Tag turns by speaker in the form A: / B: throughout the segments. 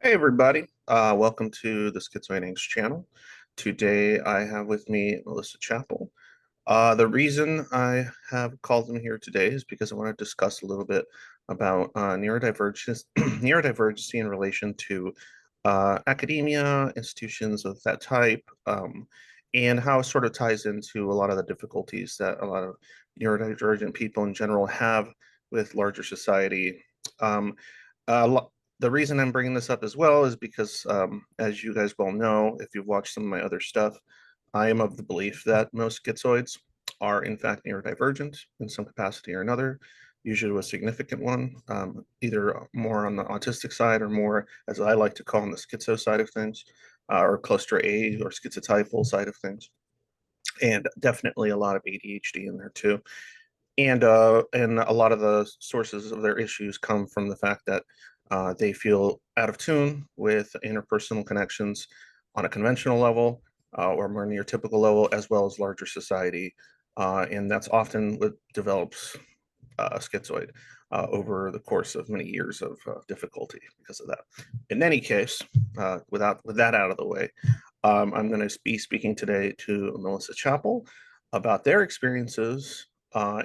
A: Hey everybody, welcome to the Schizoid Angst channel. Today I have with me Melissa Chapple. The reason I have called them here today is because I want to discuss a little bit about neurodivergence, neurodivergency in relation to academia, institutions of that type, and how it sort of ties into a lot of the difficulties that a lot of neurodivergent people in general have with larger society. Um, the reason I'm bringing this up as well is because, as you guys well know, if you've watched some of my other stuff, I am of the belief that most schizoids are in fact neurodivergent in some capacity or another, usually a significant one, either more on the autistic side or more, as I like to call on the schizo side of things, or cluster A or schizotypal side of things, and definitely a lot of ADHD in there too. And a lot of the sources of their issues come from the fact that they feel out of tune with interpersonal connections on a conventional level or more near typical level, as well as larger society. And that's often what develops schizoid over the course of many years of difficulty because of that. In any case, with that out of the way, I'm going to be speaking today to Melissa Chapple about their experiences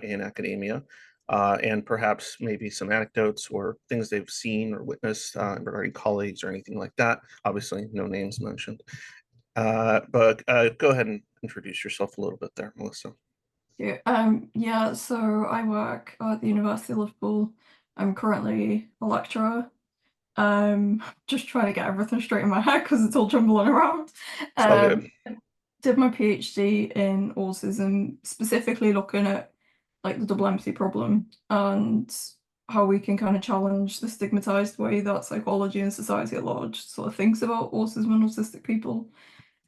A: in academia, and perhaps maybe some anecdotes or things they've seen or witnessed regarding colleagues or anything like that. Obviously, no names mentioned. But go ahead and introduce yourself a little bit there, Melissa.
B: Yeah, so I work at the University of Liverpool. I'm currently a lecturer. Just trying to get everything straight in my head because it's all jumbling around.
A: It's all good.
B: Did my PhD in autism, specifically looking at like the double empathy problem and how we can kind of challenge the stigmatized way that psychology and society at large sort of thinks about autism and autistic people.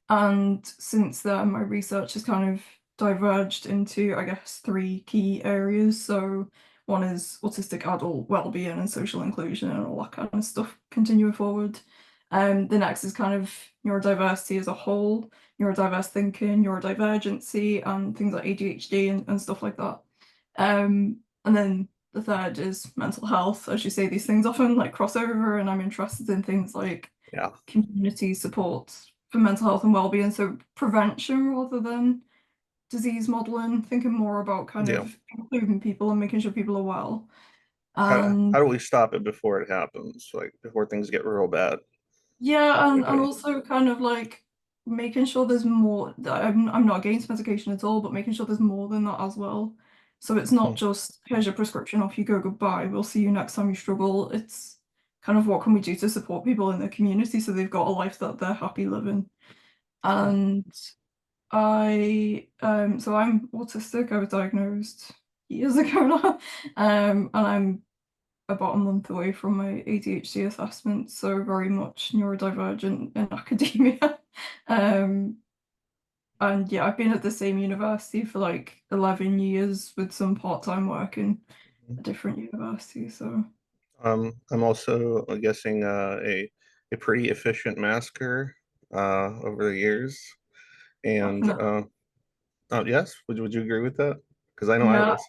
B: And since then, my research has kind of diverged into, I guess, three key areas. So one is autistic adult well-being and social inclusion and all that kind of stuff continuing forward. The next is kind of neurodiversity as a whole, neurodiverse thinking, neurodivergency, and things like ADHD and stuff like that. And then the third is mental health. As you say, these things often like cross over, and I'm interested in things like
A: Yeah,
B: community support for mental health and well-being, so prevention rather than disease modeling, thinking more about kind
A: yeah.
B: of including people and making sure people are well.
A: How
B: And
A: do we stop it before it happens? Like before things get real bad?
B: yeah, and
A: Basically.
B: also kind of like making sure there's more. I'm not against medication at all, but making sure there's more than that as well. So it's not
A: Hmm.
B: just here's your prescription, off you go, goodbye. We'll see you next time you struggle. It's kind of what can we do to support people in their community so they've got a life that they're happy living. And so I'm autistic. I was diagnosed years ago now. And I'm about a month away from my ADHD assessment, so very much neurodivergent in academia. Um, and yeah, I've been at the same university for like 11 years with some part-time work in a different university, so
A: I'm also guessing a pretty efficient masker over the years. And
B: definitely.
A: oh yes, would you agree with that? Because I know I
B: Yeah,
A: was.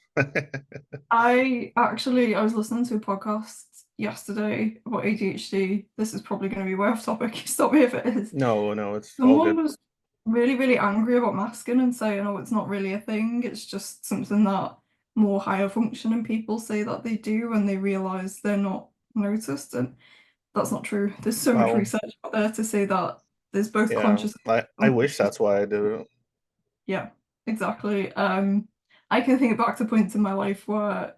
B: I was listening to a podcast yesterday about ADHD. This is probably going to be way off topic. Stop me if it is.
A: No, no, it's all
B: Someone
A: good.
B: was really, really angry about masking and saying, oh, it's not really a thing. It's just something that more higher functioning people say that they do when they realize they're not noticed. And that's not true. There's so much
A: Well,
B: research out there to say that there's both
A: yeah,
B: conscious
A: I
B: and
A: wish
B: unconscious.
A: that's why I do it.
B: Yeah, exactly. I can think back to points in my life where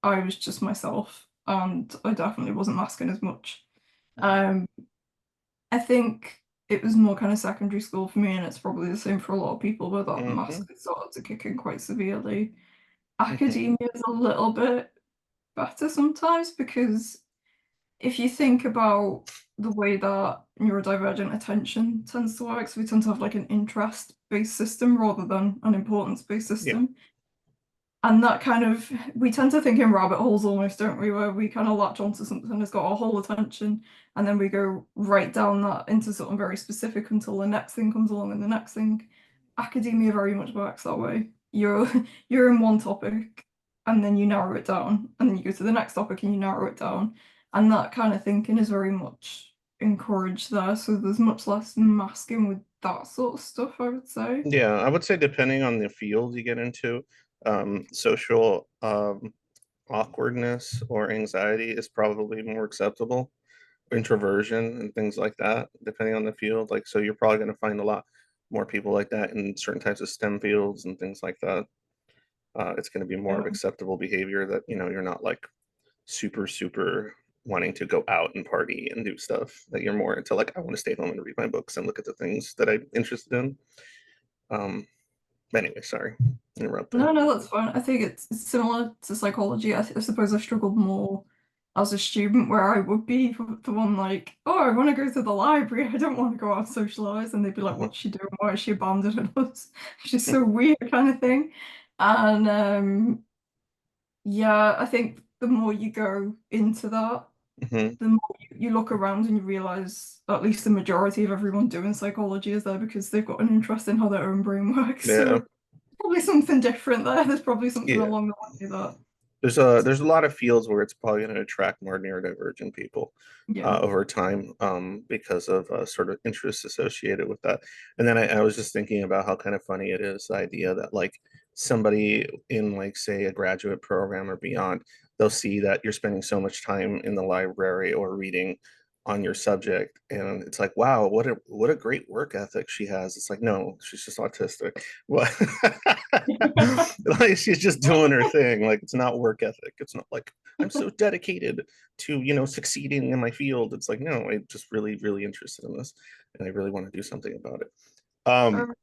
B: I was just myself and I definitely wasn't masking as much. Um, I think it was more kind of secondary school for me, and it's probably the same for a lot of people where that
A: Hmm.
B: mask started to kick in quite severely.
A: Hmm.
B: Academia is a little bit better sometimes because if you think about the way that neurodivergent attention tends to work, so we tend to have like an interest-based system rather than an importance-based
A: Yeah.
B: system. And that kind of, we tend to think in rabbit holes almost, don't we? Where we kind of latch onto something that's got our whole attention, and then we go right down that into something very specific until the next thing comes along and the next thing. Academia very much works that way. You're you're in one topic, and then you narrow it down, and then you go to the next topic and you narrow it down. And that kind of thinking is very much encouraged there, so there's much less masking with that sort of stuff, I would say.
A: Yeah, I would say depending on the field you get into, social awkwardness or anxiety is probably more acceptable. Introversion and things like that, depending on the field. Like, so you're probably going to find a lot more people like that in certain types of STEM fields and things like that. It's going to be more
B: Yeah.
A: of acceptable behavior that, you're not like super wanting to go out and party and do stuff, that you're more into like, I want to stay home and read my books and look at the things that I'm interested in. Um, anyway, sorry, interrupt there.
B: No, no, that's fine. I think it's similar to psychology. I suppose I struggled more as a student where I would be the one like, oh, I want to go to the library. I don't want to go out and socialize. And they'd be like,
A: Mhm.
B: what's she doing? Why is she abandoning us? She's so weird kind of thing. And yeah, I think the more you go into that,
A: Mhm.
B: the more you look around and you realize at least the majority of everyone doing psychology is there because they've got an interest in how their own brain works.
A: Yeah,
B: So probably something different there. There's probably something
A: yeah.
B: along the way that,
A: There's a lot of fields where it's probably going to attract more neurodivergent people
B: yeah.
A: over time, because of sort of interests associated with that. And then I was just thinking about how kind of funny it is, the idea that like somebody in like say a graduate program or beyond, they'll see that you're spending so much time in the library or reading on your subject, and it's like, wow, what a great work ethic she has. It's like, no, she's just autistic. What? Like, she's just doing her thing. Like, it's not work ethic. It's not like I'm so dedicated to, succeeding in my field. It's like, no, I'm just really interested in this, and I really want to do something about it.
B: I,
A: I'm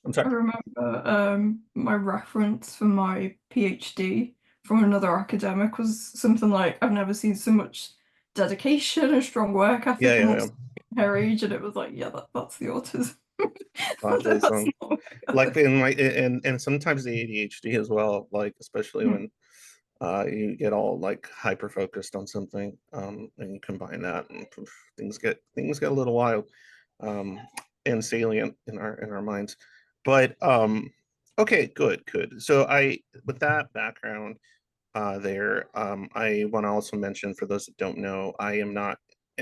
B: I
A: sorry.
B: remember my reference for my PhD from another academic was something like, I've never seen so much dedication and strong work
A: Yeah,
B: ethic
A: yeah, yeah.
B: amongst her age, and it was like, yeah, that's the autism. That's
A: Autism,
B: not work
A: like
B: ethic.
A: in like, and sometimes the ADHD as well. Like, especially
B: Hmm.
A: when you get all like hyper focused on something, and you combine that, and poof, things get a little wild, um, and salient in our minds. But okay, good. So with that background, there, I want to also mention, for those that don't know, I am not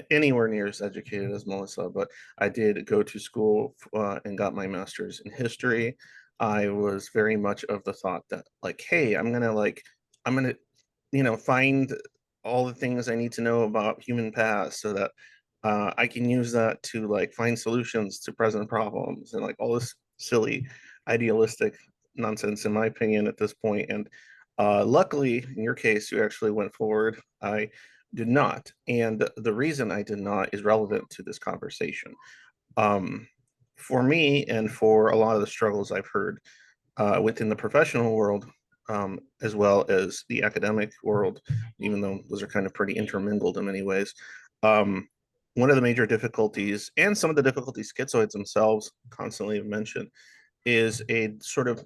A: anywhere near as educated as Melissa, but I did go to school and got my master's in history. I was very much of the thought that like, hey, I'm gonna, find all the things I need to know about human past so that I can use that to like find solutions to present problems and like all this silly idealistic nonsense, in my opinion, at this point. And luckily, in your case, you actually went forward. I did not. And the reason I did not is relevant to this conversation. Um, for me, and for a lot of the struggles I've heard within the professional world, as well as the academic world, even though those are kind of pretty intermingled in many ways. Um, one of the major difficulties, and some of the difficulties schizoids themselves constantly mention, is a sort of,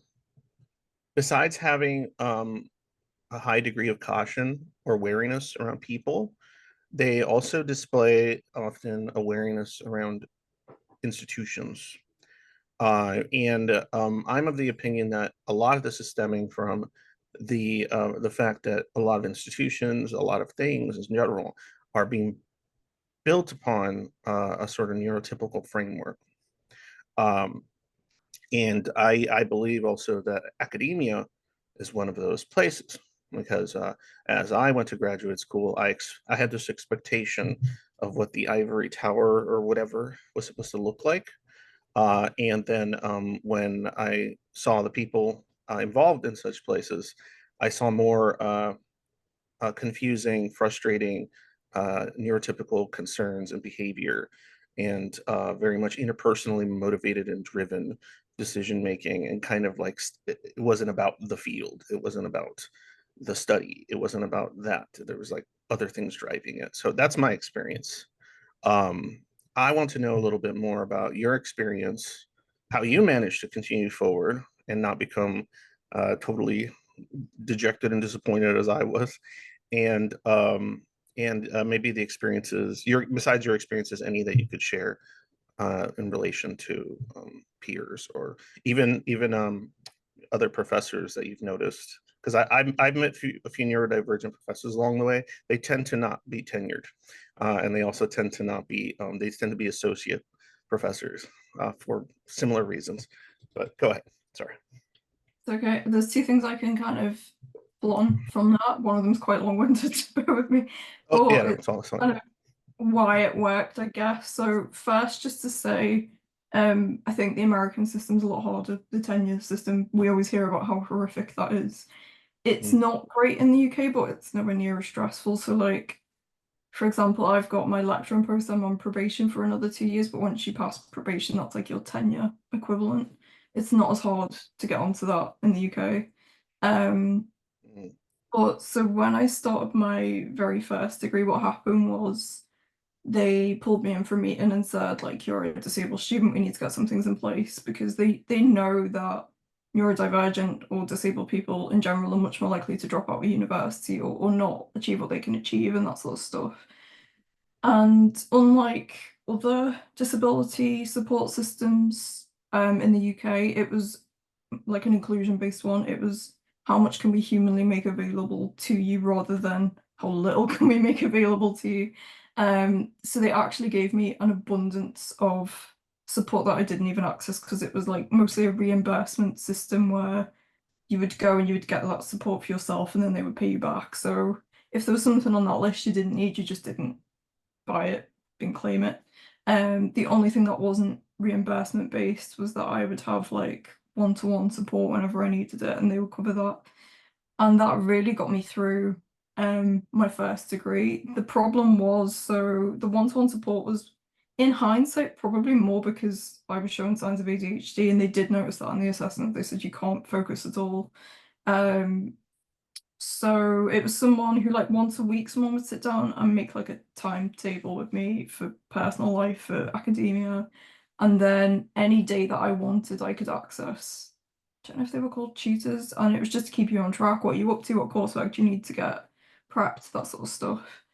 A: besides having a high degree of caution or wariness around people, they also display often a wariness around institutions. And I'm of the opinion that a lot of this is stemming from the fact that a lot of institutions, a lot of things in general, are being built upon a sort of neurotypical framework. Um, and I believe also that academia is one of those places, because as I went to graduate school, I had this expectation of what the ivory tower or whatever was supposed to look like. And then when I saw the people involved in such places, I saw more confusing, frustrating, neurotypical concerns and behavior, and very much interpersonally motivated and driven decision making. And kind of like, it wasn't about the field, it wasn't about the study, it wasn't about that. There was like other things driving it. So that's my experience. um, I want to know a little bit more about your experience, how you managed to continue forward and not become totally dejected and disappointed as I was, and maybe the experiences, besides your experiences, any that you could share in relation to peers, or even other professors that you've noticed because I've met a few neurodivergent professors along the way. They tend to not be tenured, and they also tend to not be they tend to be associate professors for similar reasons. But go ahead. Sorry.
B: Okay, there's two things I can kind of pull on from that. One of them's quite long-winded, so bear with me,
A: Oh yeah,
B: but
A: no,
B: it's
A: it's all
B: kind
A: fine.
B: of why it worked, I guess. So first, just to say, I think the American system's a lot harder. The tenure system, we always hear about how horrific that is. It's
A: Mhm.
B: not great in the UK, but it's nowhere near as stressful. So like, for example, I've got my lecturing post, I'm on probation for another 2 years, but once you pass probation, that's like your tenure equivalent. It's not as hard to get onto that in the UK. Um,
A: Mhm.
B: but so when I started my very first degree, what happened was they pulled me in for a meeting and said, like, you're a disabled student, we need to get some things in place because they know that neurodivergent or disabled people in general are much more likely to drop out of university or not achieve what they can achieve and that sort of stuff. And unlike other disability support systems in the UK, it was like an inclusion-based one. It was how much can we humanly make available to you rather than how little can we make available to you. So they actually gave me an abundance of support that I didn't even access because it was like mostly a reimbursement system where you would go and you would get that support for yourself and then they would pay you back. So if there was something on that list you didn't need, you just didn't buy it and claim it. The only thing that wasn't reimbursement based was that I would have like one-to-one support whenever I needed it, and they would cover that. And that really got me through my first degree. The problem was, so the one-to-one support was, in hindsight, probably more because I was showing signs of ADHD, and they did notice that in the assessment. They said you can't focus at all. Um, so it was someone who like once a week someone would sit down and make like a timetable with me for personal life, for academia, and then any day that I wanted I could access. I don't know if they were called tutors, and it was just to keep you on track, what are you up to, what coursework do you need to get prepped, that sort of stuff.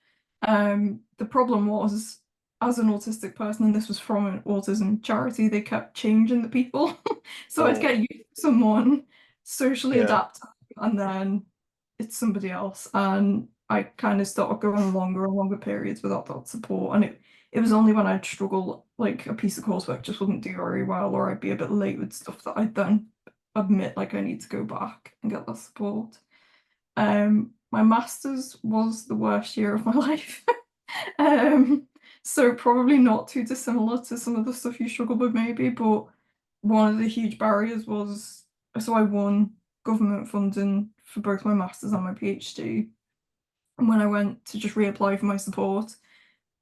B: The problem was, as an autistic person, and this was from an autism charity, they kept changing the people. So I'd
A: Oh
B: get used to someone socially
A: yeah,
B: adapted, and then it's somebody else. And I kind of started going longer and longer periods without that support. And it was only when I'd struggle, like a piece of coursework just wouldn't do very well, or I'd be a bit late with stuff that I'd then admit like I need to go back and get that support. My master's was the worst year of my life. Um, so probably not too dissimilar to some of the stuff you struggled with maybe, but one of the huge barriers was, so I won government funding for both my master's and my PhD. And when I went to just reapply for my support,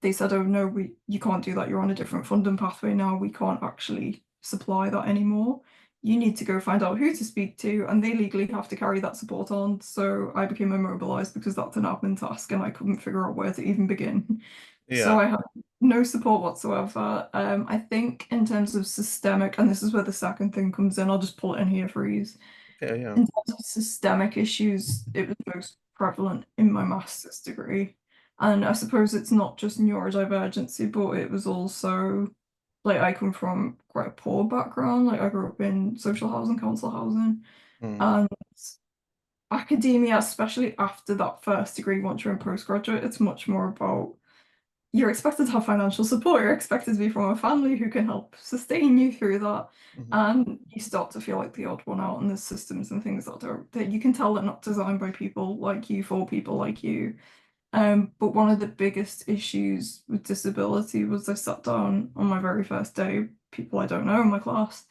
B: they said, oh no, you can't do that. You're on a different funding pathway now. We can't actually supply that anymore. You need to go find out who to speak to, and they legally have to carry that support on. So I became immobilized because that's an admin task, and I couldn't figure out where to even begin. So
A: yeah,
B: I had no support whatsoever. I think in terms of systemic, and this is where the second thing comes in, I'll just pull it in here for ease.
A: okay, yeah.
B: In terms of systemic issues, it was most prevalent in my master's degree. And I suppose it's not just neurodivergency, but it was also like I come from quite a poor background. Like I grew up in social housing, council housing,
A: Mm,
B: and academia, especially after that first degree, once you're in postgraduate, it's much more about you're expected to have financial support. You're expected to be from a family who can help sustain you through that.
A: mhm.
B: And you start to feel like the odd one out, and there's systems and things that are that you can tell are not designed by people like you for people like you. But one of the biggest issues with disability was I sat down on my very first day, people I don't know in my class,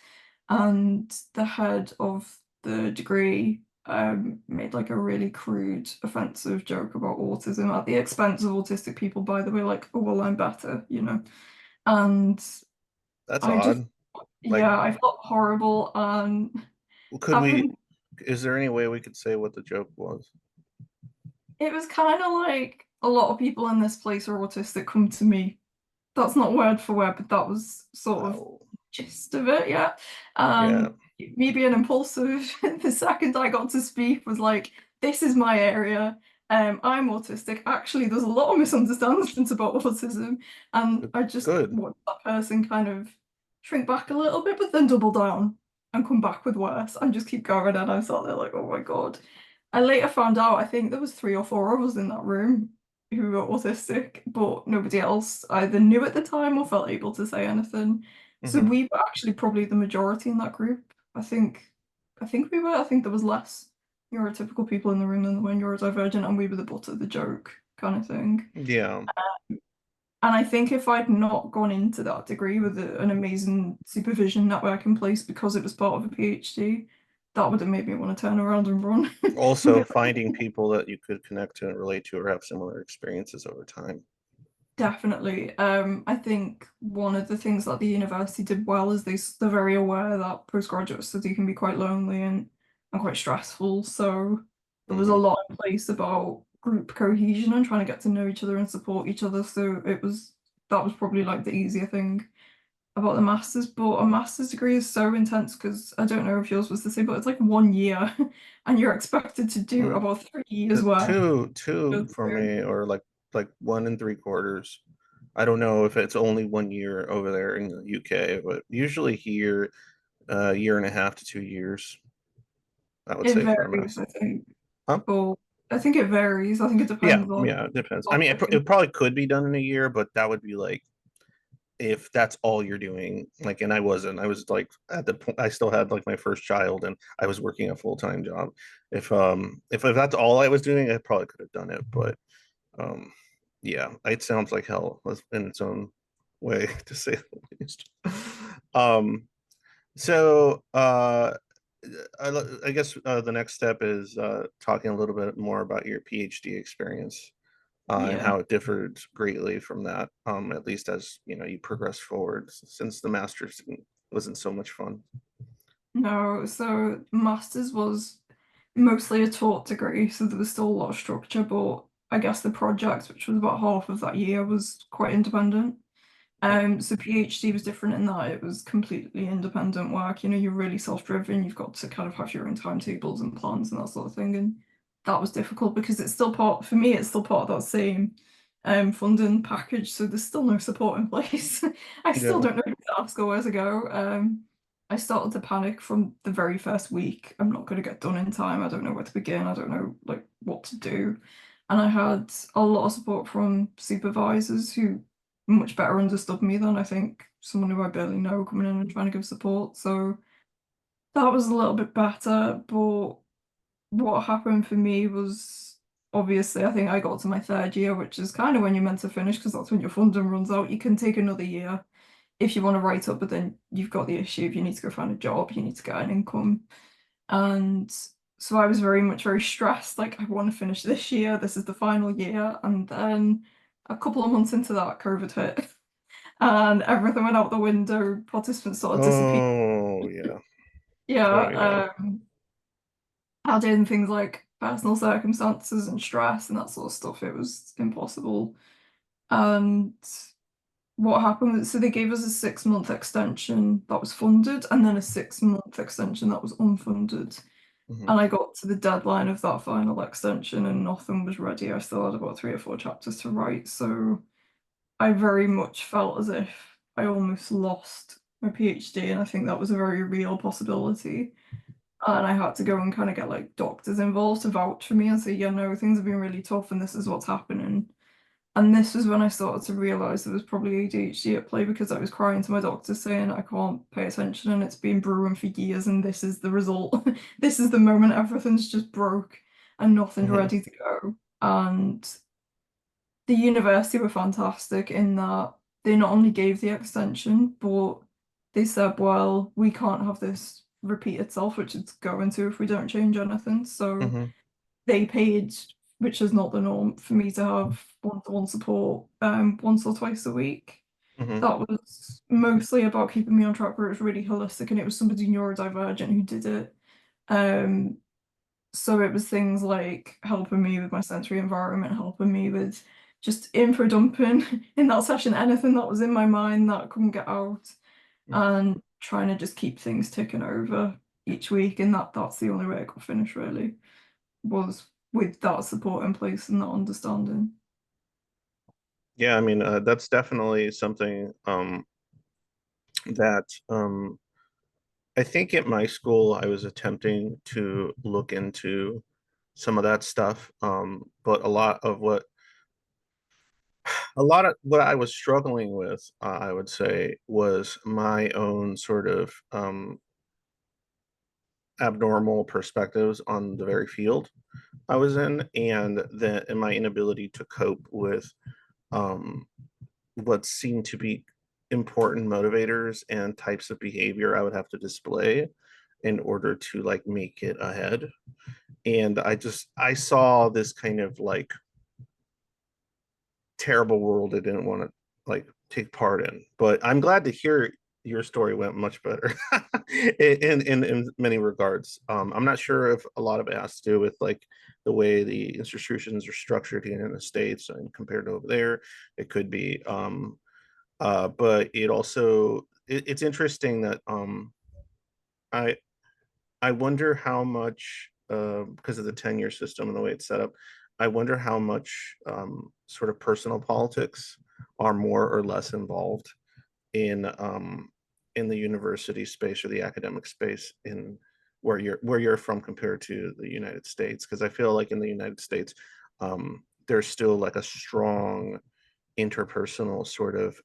B: and the head of the degree made like a really crude, offensive joke about autism at the expense of autistic people, by the way, like, oh, well, I'm better, you know. And
A: That's
B: I just,
A: odd. Like,
B: yeah, I felt horrible. And
A: could we?
B: having,
A: Is there any way we could say what the joke was?
B: it was kind of like a lot of people in this place are autistic come to me. That's not word for word, but that was sort of
A: Oh,
B: gist of it, yeah.
A: yeah.
B: Me being impulsive, the second I got to speak was like, this is my area. I'm autistic. Actually, there's a lot of misunderstandings about autism, and I just
A: Good.
B: watched that person kind of shrink back a little bit, but then double down and come back with worse and just keep going. And I sat there like, oh my God. I later found out I think there was 3 or 4 of us in that room who were autistic, but nobody else either knew at the time or felt able to say anything. So
A: Hmm.
B: we were actually probably the majority in that group. I think we were. I think there was less neurotypical people in the room than there were neurodivergent, and we were the butt of the joke kind of thing.
A: Yeah.
B: And I think if I'd not gone into that degree with an amazing supervision network in place because it was part of a PhD, that would have made me want to turn around and run. And be
A: Also,
B: like,
A: finding people that you could connect to and relate to or have similar experiences over time.
B: definitely. I think one of the things that the university did well is they're very aware that postgraduate study can be quite lonely and quite stressful. So there was a
A: Hmm.
B: lot in place about group cohesion and trying to get to know each other and support each other. So that was probably like the easier thing about the master's, but a master's degree is so intense because I don't know if yours was the same, but it's like 1 year and you're expected to do
A: Mm.
B: about 3 years worth
A: Two
B: of
A: for me, or like 1 3/4. I don't know if it's only 1 year over there in the UK, but usually here, a year and a half to 2 years, I would
B: it
A: say for a
B: varies,
A: master.
B: I think.
A: Huh?
B: But I think it varies. I think it
A: Yeah,
B: depends on
A: yeah, it depends. I mean,
B: topic and
A: it probably could be done in a year, but that would be like if that's all you're doing. Like, and I wasn't. I was like at the point I still had like my first child, and I was working a full-time job. If that's all I was doing, I probably could have done it, but Um, yeah, it sounds like hell in its own way, to say the least. Um, so I guess the next step is talking a little bit more about your PhD experience and
B: yeah.
A: how it differed greatly from that, at least as you progress forward, since the master's wasn't so much fun.
B: No, so master's was mostly a taught degree, so there was still a lot of structure, but I guess the project, which was about half of that year, was quite independent. So PhD was different in that it was completely independent work. You know, you're really self-driven. You've got to kind of have your own timetables and plans and that sort of thing. And that was difficult because it's still part, for me, it's still part of that same funding package. So there's still no support in place. I still
A: Yeah.
B: don't know who to ask or where to go. I started to panic from the very first week. I'm not going to get done in time. I don't know where to begin. I don't know like what to do. And I had a lot of support from supervisors who much better understood me than I think someone who I barely know coming in and trying to give support. So that was a little bit better. But what happened for me was obviously I think I got to my third year, which is kind of when you're meant to finish because that's when your funding runs out. You can take another year if you want to write up, but then you've got the issue if you need to go find a job, you need to get an income. And so I was very stressed. Like, I want to finish this year. This is the final year. And then a couple of months into that, COVID hit and everything went out the window. Participants sort of disappeared.
A: Oh yeah. Oh yeah.
B: Yeah, add in things like personal circumstances and stress and that sort of stuff. It was impossible. And what happened was, so they gave us a 6 month extension that was funded, and then a 6 month extension that was unfunded.
A: Hmm.
B: And I got to the deadline of that final extension and nothing was ready. I still had about 3 or 4 chapters to write. So I very much felt as if I almost lost my PhD. And I think that was a very real possibility. And I had to go and kind of get like doctors involved to vouch for me and say, yeah, no, things have been really tough and this is what's happening. And this was when I started to realize there was probably ADHD at play because I was crying to my doctor saying I can't pay attention and it's been brewing for years and this is the result. This is the moment everything's just broke and nothing's
A: Hmm.
B: ready to go. And the university were fantastic in that they not only gave the extension, but they said, well, we can't have this repeat itself, which it's going to if we don't change anything. So
A: Hmm.
B: they paid, which is not the norm, for me to have one-to-one support once or twice a week.
A: Hmm.
B: That was mostly about keeping me on track where it was really holistic and it was somebody neurodivergent who did it. Um, so it was things like helping me with my sensory environment, helping me with just info dumping in that session, anything that was in my mind that I couldn't get out, and trying to just keep things ticking over each week. And that's the only way I could finish really, was with that support in place and that understanding.
A: Yeah, I mean, that's definitely something that I think at my school I was attempting to look into some of that stuff. But a lot of what I was struggling with, I would say, was my own sort of abnormal perspectives on the very field I was in, and my inability to cope with um, what seemed to be important motivators and types of behavior I would have to display in order to like make it ahead. And I saw this kind of like terrible world I didn't want to like take part in. But I'm glad to hear your story went much better in many regards. I'm not sure if a lot of it has to do with like the way the institutions are structured here in the States and compared to over there. It could be. But it's interesting that I I wonder how much, because of the tenure system and the way it's set up, I wonder how much sort of personal politics are more or less involved in the university space or the academic space in where you're from compared to the United States. Because I feel like in the United States, there's still like a strong interpersonal sort of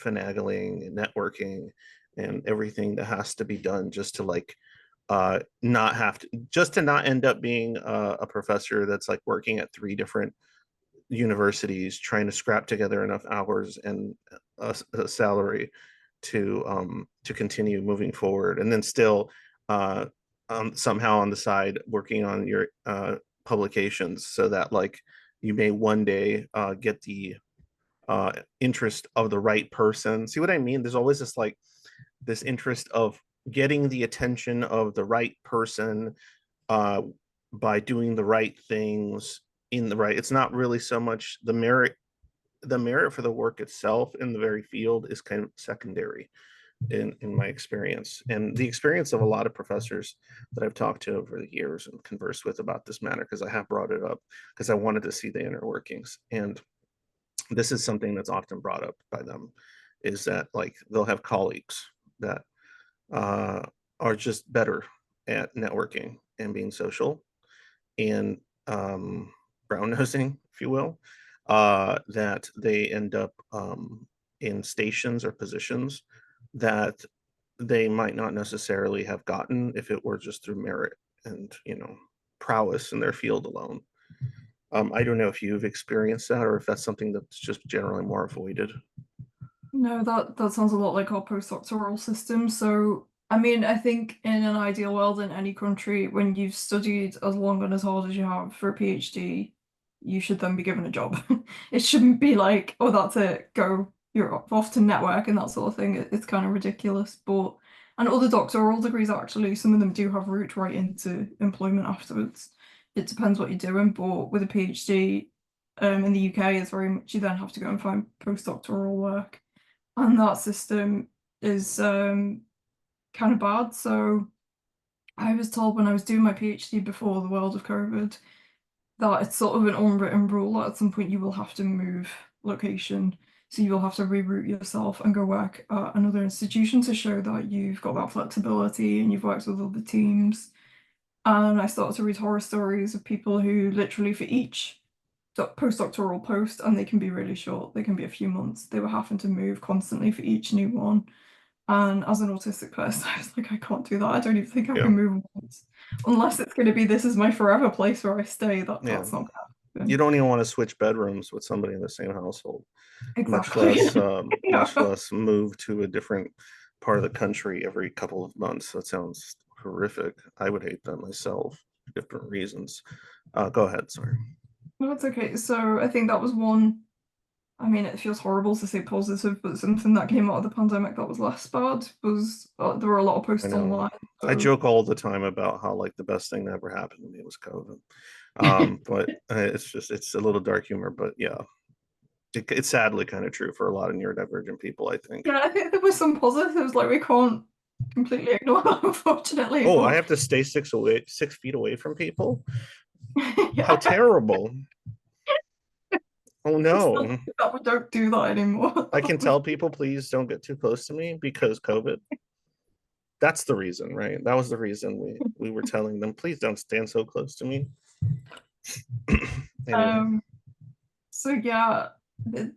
A: finagling and networking and everything that has to be done just to like not have to just to not end up being a professor that's like working at three different universities trying to scrap together enough hours and a salary to continue moving forward, and then still uh somehow on the side working on your publications so that like you may one day get the interest of the right person. See what I mean? There's always this like this interest of getting the attention of the right person uh, by doing the right things in the right. It's not really so much the merit. The merit for the work itself in the very field is kind of secondary in my experience and the experience of a lot of professors that I've talked to over the years and conversed with about this matter, because I have brought it up because I wanted to see the inner workings. And this is something that's often brought up by them, is that like they'll have colleagues that uh, are just better at networking and being social and brown nosing, if you will, that they end up in stations or positions that they might not necessarily have gotten if it were just through merit and prowess in their field alone. I don't know if you've experienced that or if that's something that's just generally more avoided.
B: No, that sounds a lot like our postdoctoral system. So, I mean, I think in an ideal world in any country, when you've studied as long and as hard as you have for a PhD, you should then be given a job. It shouldn't be like, oh, that's it, go, you're off to network and that sort of thing. It's kind of ridiculous. But and other doctoral degrees actually, some of them do have route right into employment afterwards. It depends what you're doing, but with a PhD, in the UK, it's very much you then have to go and find postdoctoral work. And that system is kind of bad. So I was told when I was doing my PhD before the world of COVID that it's sort of an unwritten rule that at some point you will have to move location. So you will have to reroute yourself and go work at another institution to show that you've got that flexibility and you've worked with other teams. And I started to read horror stories of people who literally for each postdoctoral post, and they can be really short, they can be a few months. They were having to move constantly for each new one. And as an autistic person, I was like, I can't do that. I don't even think I
A: Yeah,
B: can move once. Unless it's going to be this is my forever place where I stay.
A: yeah.
B: That's not going to
A: You
B: happen.
A: don't even want to switch bedrooms with somebody in the same household,
B: Exactly.
A: much
B: Yeah.
A: less move to a different part of the country every couple of months. That sounds horrific. I would hate that myself for different reasons. Go ahead, sorry.
B: No, it's okay. So I think that was one. I mean, it feels horrible to say positive, but something that came out of the pandemic that was less bad was there were a lot of
A: I
B: posts
A: know.
B: online.
A: I
B: So
A: joke all the time about how like the best thing that ever happened to me was COVID. But it's a little dark humor, but yeah, it's sadly kind of true for a lot of neurodivergent people, I think.
B: yeah, I think there was some positives, like we can't completely ignore that, unfortunately,
A: Oh, I
B: but
A: have to stay 6 feet away from people. How
B: yeah,
A: terrible! Oh
B: it's not
A: no.
B: that we don't do that anymore.
A: I can tell people, please don't get too close to me because COVID. That's the reason, right? That was the reason we were telling them, please don't stand so close to me. Anyway.
B: Um, so yeah,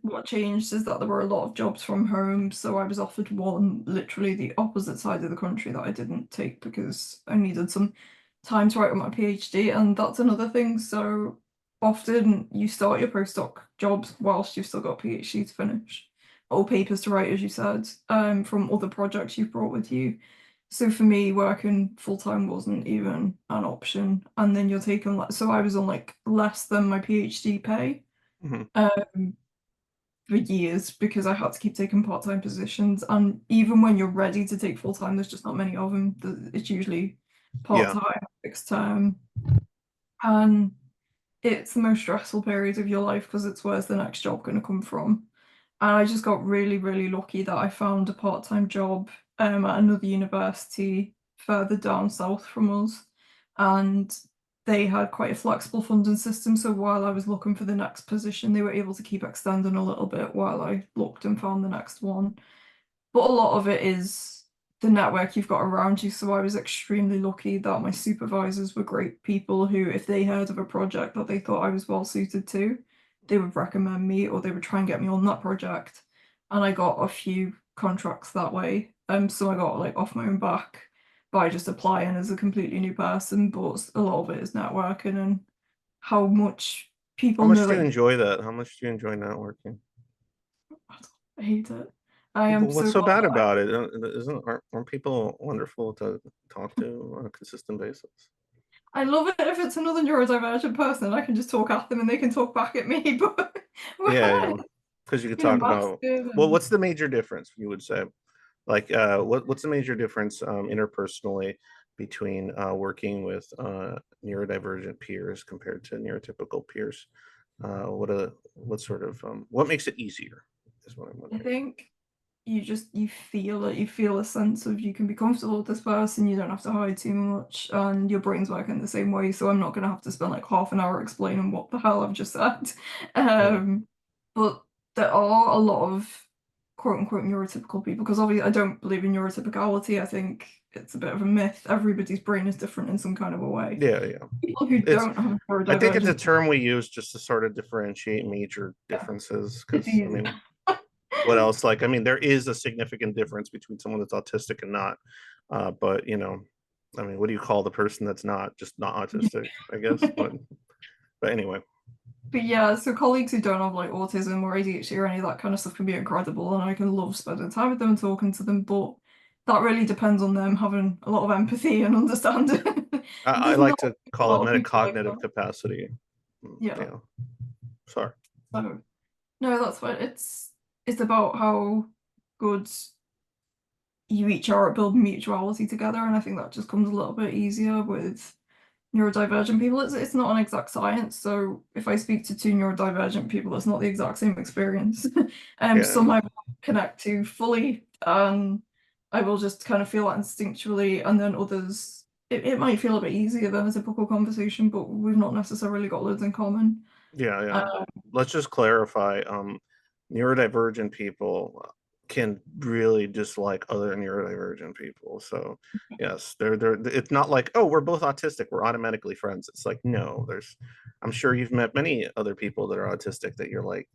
B: what changed is that there were a lot of jobs from home. So I was offered one literally the opposite side of the country that I didn't take because I needed some time to write on my PhD, and that's another thing. So often you start your postdoc jobs whilst you've still got PhD to finish, or papers to write, as you said, from other projects you've brought with you. So for me, working full time wasn't even an option. And then you're taking like, so I was on like less than my PhD pay
A: Mhm.
B: um, for years because I had to keep taking part time positions. And even when you're ready to take full time, there's just not many of them. It's usually part
A: Yeah.
B: time, fixed term, and it's the most stressful period of your life because it's where's the next job going to come from. And I just got really, really lucky that I found a part-time job at another university further down south from us. And they had quite a flexible funding system. So while I was looking for the next position, they were able to keep extending a little bit while I looked and found the next one. But a lot of it is the network you've got around you. So I was extremely lucky that my supervisors were great people who, if they heard of a project that they thought I was well suited to, they would recommend me or they would try and get me on that project. And I got a few contracts that way. So I got like off my own back by just applying as a completely new person. But a lot of it is networking and how much
A: How
B: people
A: much
B: know
A: do you
B: that
A: enjoy that? How much do you enjoy networking?
B: I hate it. I am
A: Well, what's
B: so
A: so
B: glad
A: bad
B: that
A: about it? Aren't people wonderful to talk to on a consistent basis?
B: I love it if it's another neurodivergent person, I can just talk at them and they can talk back at me. But
A: Yeah,
B: when
A: yeah. Because you could
B: you know,
A: talk about,
B: masculine
A: well,
B: and
A: what's the major difference, you would say? Like, what's the major difference interpersonally between working with neurodivergent peers compared to neurotypical peers? What sort of what makes it easier is what I'm
B: I
A: wondering.
B: think you feel it, you feel a sense of you can be comfortable with this person, you don't have to hide too much, and your brain's working the same way. So I'm not gonna have to spend like half an hour explaining what the hell I've just said.
A: Yeah,
B: Um, but there are a lot of quote unquote neurotypical people because obviously I don't believe in neurotypicality. I think it's a bit of a myth. Everybody's brain is different in some kind of a way.
A: yeah, yeah.
B: People who
A: It's
B: don't have
A: I think it's a
B: neurodivergent,
A: term we use just to sort of differentiate major
B: yeah,
A: differences.
B: it's
A: Because I
B: easy.
A: mean, what else? Like, I mean, there is a significant difference between someone that's autistic and not. But I mean, what do you call the person that's not just not autistic? I guess. But anyway,
B: But yeah, so colleagues who don't have like autism or ADHD or any of that kind of stuff can be incredible, and I can love spending time with them and talking to them. But that really depends on them having a lot of empathy and understanding.
A: I
B: There's
A: like
B: not
A: to
B: a
A: call it
B: lot of people like
A: metacognitive
B: that.
A: capacity.
B: Yeah.
A: Yeah. Sorry.
B: So no, that's what it's about how good you each are at building mutuality together, and I think that just comes a little bit easier with neurodivergent people. It's not an exact science, so if I speak to two neurodivergent people, it's not the exact same experience.
A: Yeah.
B: Some I will connect to fully, and I will just kind of feel that instinctually, and then others, it might feel a bit easier than a typical conversation, but we've not necessarily got loads in common.
A: Yeah, yeah.
B: Uh,
A: Let's just clarify. Neurodivergent people can really dislike other neurodivergent people. So yes, they're. It's not like, oh, we're both autistic, we're automatically friends. It's like, no, there's. I'm sure you've met many other people that are autistic that you're like,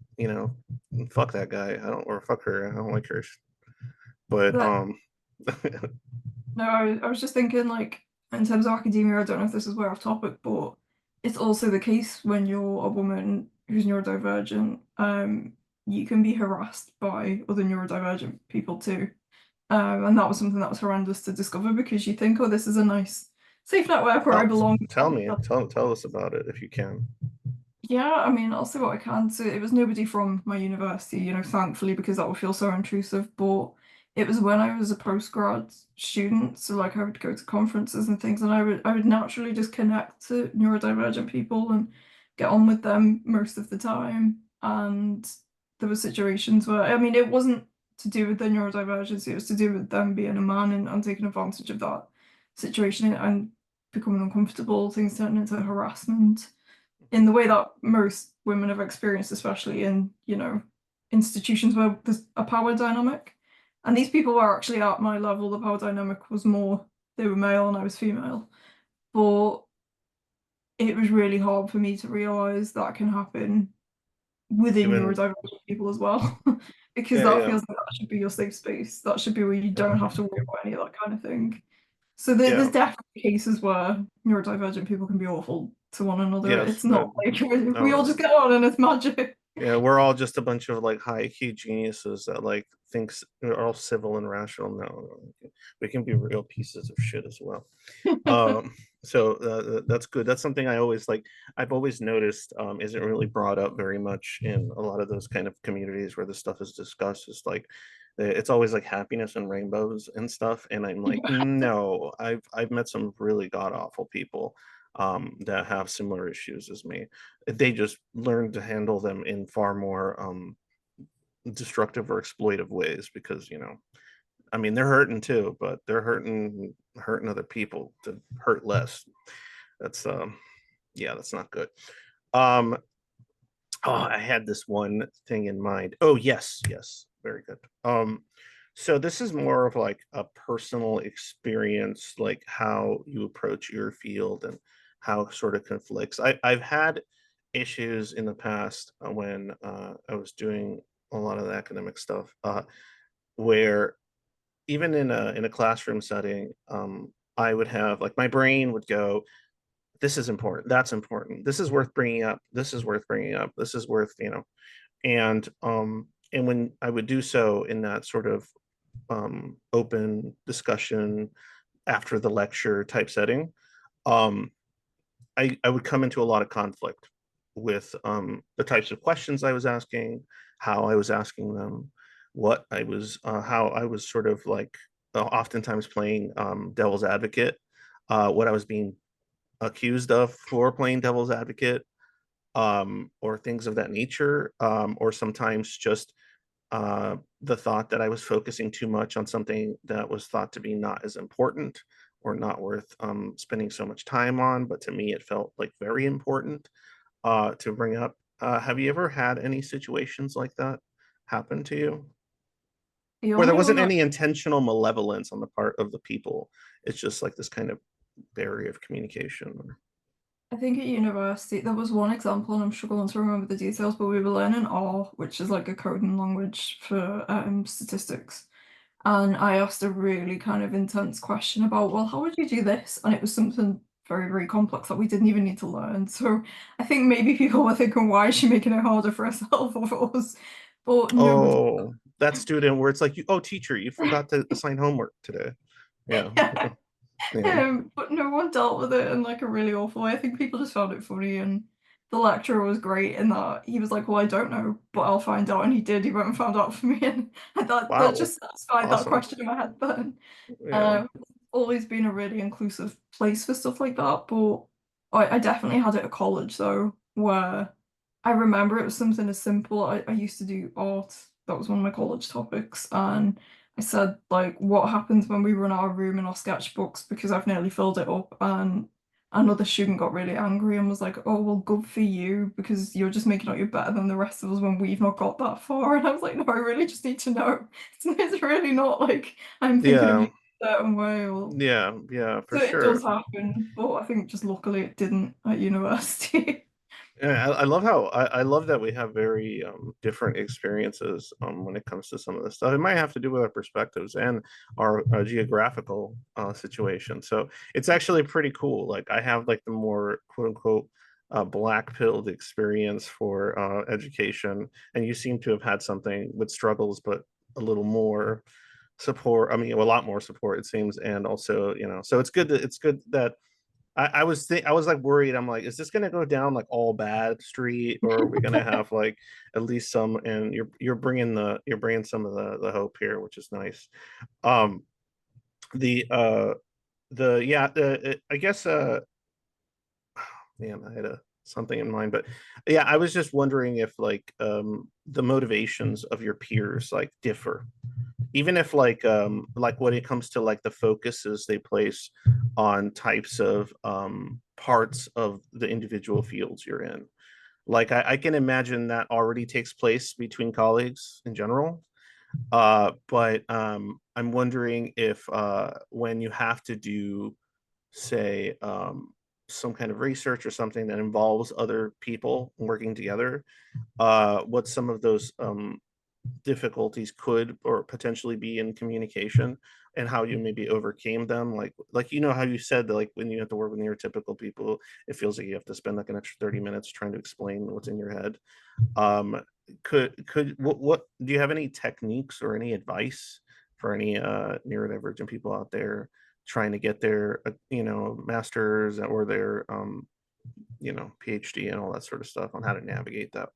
A: fuck that guy. I don't, or fuck her. I don't like her. But
B: that No, I was just thinking, like, in terms of academia, I don't know if this is way off topic, but it's also the case when you're a woman who's neurodivergent, you can be harassed by other neurodivergent people too. And that was something that was horrendous to discover because you think, oh, this is a nice, safe network where I
A: tell,
B: belong.
A: tell me, tell us about it if you can.
B: Yeah, I mean, I'll say what I can. So it was nobody from my university, thankfully, because that would feel so intrusive. But it was when I was a postgrad student, so like I would go to conferences and things, and I would naturally just connect to neurodivergent people and get on with them most of the time. And there were situations where, I mean, it wasn't to do with their neurodivergence, it was to do with them being a man and taking advantage of that situation and becoming uncomfortable, things turning into harassment in the way that most women have experienced, especially in, institutions where there's a power dynamic. And these people were actually at my level. The power dynamic was more, they were male and I was female. But it was really hard for me to realize that can happen within
A: Even
B: neurodivergent people as well, because
A: yeah,
B: that
A: yeah,
B: feels like that should be your safe space. That should be where you
A: yeah,
B: don't have to worry about any of that kind of thing. So
A: yeah,
B: there's definitely cases where neurodivergent people can be awful to one another.
A: yes,
B: It's not like we all
A: no,
B: just get on and it's magic.
A: yeah, we're all just a bunch of like high IQ geniuses that like thinks are all civil and rational. No, we can be real pieces of shit as well. Um, so that's good. That's something I always like. I've always noticed isn't really brought up very much in a lot of those kind of communities where this stuff is discussed. It's like it's always like happiness and rainbows and stuff. And I'm like, no, I've met some really god awful people that have similar issues as me. They just learn to handle them in far more destructive or exploitive ways because I mean, they're hurting too, but they're hurting other people to hurt less. That's yeah, that's not good. Um oh, I had this one thing in mind. Oh, yes, yes, very good. So this is more of like a personal experience, like how you approach your field and how it sort of conflicts. I've had issues in the past when I was doing a lot of the academic stuff, where even in a classroom setting, I would have like my brain would go, "This is important. That's important. This is worth bringing up. This is worth bringing up. This is worth and when I would do so in that sort of open discussion after the lecture type setting, um, I would come into a lot of conflict with the types of questions I was asking, how I was asking them, what I was, how I was sort of like oftentimes playing devil's advocate, what I was being accused of for playing devil's advocate, or things of that nature, or sometimes just the thought that I was focusing too much on something that was thought to be not as important or not worth spending so much time on, but to me it felt like very important to bring up. Have you ever had any situations like that happen to you?
B: The
A: Where there
B: only
A: wasn't
B: one
A: any intentional malevolence on the part of the people. It's just like this kind of barrier of communication.
B: I think at university there was one example, and I'm struggling to remember the details, but we were learning R, which is like a coding language for statistics. And I asked a really kind of intense question about, well, how would you do this? And it was something very, very complex that we didn't even need to learn. So I think maybe people were thinking, why is she making it harder for herself or for us? But no,
A: Oh, that student where it's like, oh, teacher, you forgot to assign homework today. Yeah,
B: yeah.
A: yeah.
B: But no one dealt with it in like a really awful way. I think people just found it funny, and the lecturer was great in that he was like, "Well, I don't know, but I'll find out," and he did. He went and found out for me, and that
A: Wow,
B: just satisfied that
A: awesome.
B: question in my head then.
A: Yeah.
B: Always been a really inclusive place for stuff like that, but I definitely had it at college though, where I remember it was something as simple. I used to do art. That was one of my college topics, and I said like, what happens when we run out of room in our sketchbooks because I've nearly filled it up, and another student got really angry and was like, "Oh, well, good for you because you're just making out you're better than the rest of us when we've not got that far." And I was like, "No, I really just need to know. It's really not like I'm thinking of you
A: Yeah.
B: a certain way or."
A: Yeah. Yeah, for
B: So it does
A: sure.
B: happen, but I think just luckily it didn't at university.
A: Yeah, I love how I love that we have very different experiences when it comes to some of this stuff. It might have to do with our perspectives and our geographical situation. So it's actually pretty cool. Like I have like the more quote unquote black pilled experience for education, and you seem to have had something with struggles, but a little more support. I mean, a lot more support it seems, and also so it's good that I was like worried. I'm like, is this gonna go down like all bad street, or are we gonna have like at least some? And you're bringing some of the hope here, which is nice. Um, the yeah, I guess man, I had something in mind, but yeah, I was just wondering if like the motivations of your peers like differ, even if like when it comes to like the focuses they place on types of parts of the individual fields you're in. Like I can imagine that already takes place between colleagues in general, but I'm wondering if when you have to do say some kind of research or something that involves other people working together, what some of those difficulties could or potentially be in communication, and how you maybe overcame them. Like how you said that, like, when you have to work with neurotypical people, it feels like you have to spend like an extra 30 minutes trying to explain what's in your head. um could what do you have any techniques or any advice for any neurodivergent people out there trying to get their masters or their PhD and all that sort of stuff, on how to navigate that?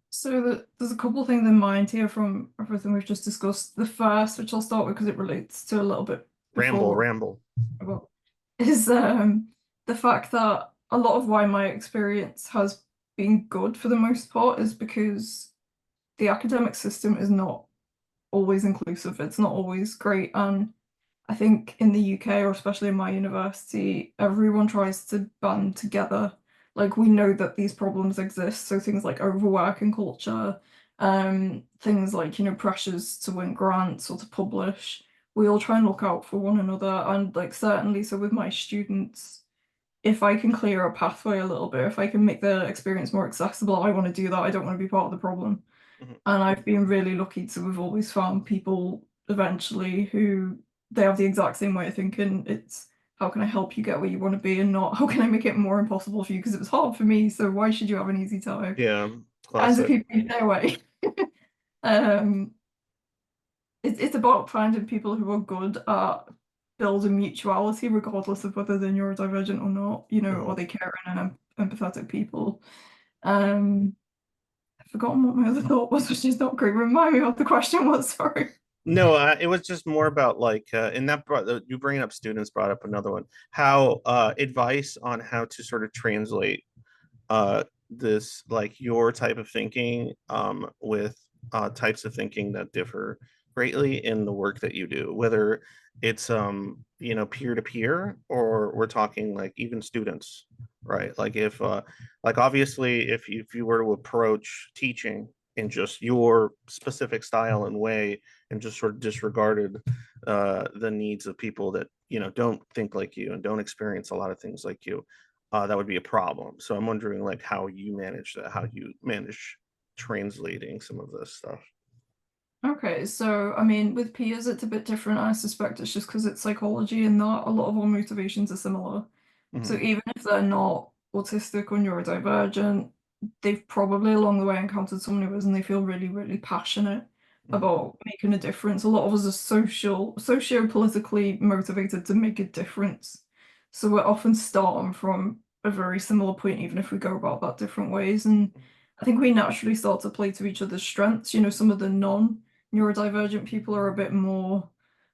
B: So there's a couple of things in mind here from everything we've just discussed. The first, which I'll start with because it relates to a little bit
A: Ramble,
B: before,
A: ramble.
B: about, is the fact that a lot of why my experience has been good for the most part is because the academic system is not always inclusive. It's not always great. And I think in the UK, or especially in my university, everyone tries to band together. Like, we know that these problems exist, so things like overworking culture, things like, pressures to win grants or to publish. We all try and look out for one another, and like certainly so with my students, if I can clear a pathway a little bit, if I can make the experience more accessible, I want to do that. I don't want to be part of the problem.
A: Mhm.
B: And I've been really lucky to have always found people eventually who they have the exact same way of thinking. It's how can I help you get where you want to be, and not how can I make it more impossible for you because it was hard for me, so why should you have an easy time?
A: Yeah,
B: And to
A: classic.
B: people in their way. um it's about finding people who are good at building mutuality regardless of whether they're neurodivergent or not,
A: Mhm.
B: or they caring and empathetic people. um I've forgotten what my other thought was, which is not great. Remind me what the question was, sorry.
A: No, it was just more about like, and that brought you bringing up students brought up another one. How advice on how to sort of translate this, like, your type of thinking with types of thinking that differ greatly in the work that you do, whether it's peer to peer, or we're talking like even students, right? Like, if like, obviously, if you were to approach teaching in just your specific style and way, and just sort of disregarded the needs of people that don't think like you and don't experience a lot of things like you, that would be a problem. So I'm wondering, like, how you manage that, how you manage translating some of this stuff.
B: Okay, so I mean, with peers, it's a bit different. I suspect it's just because it's psychology and that a lot of our motivations are similar. So
A: Hmm.
B: even if they're not autistic or neurodivergent, they've probably along the way encountered someone who is, and they feel really, really passionate
A: Hmm.
B: about making a difference. A lot of us are socio-politically motivated to make a difference. So we're often starting from a very similar point, even if we go about that different ways. And I think we naturally start to play to each other's strengths. Some of the non-neurodivergent people are a bit more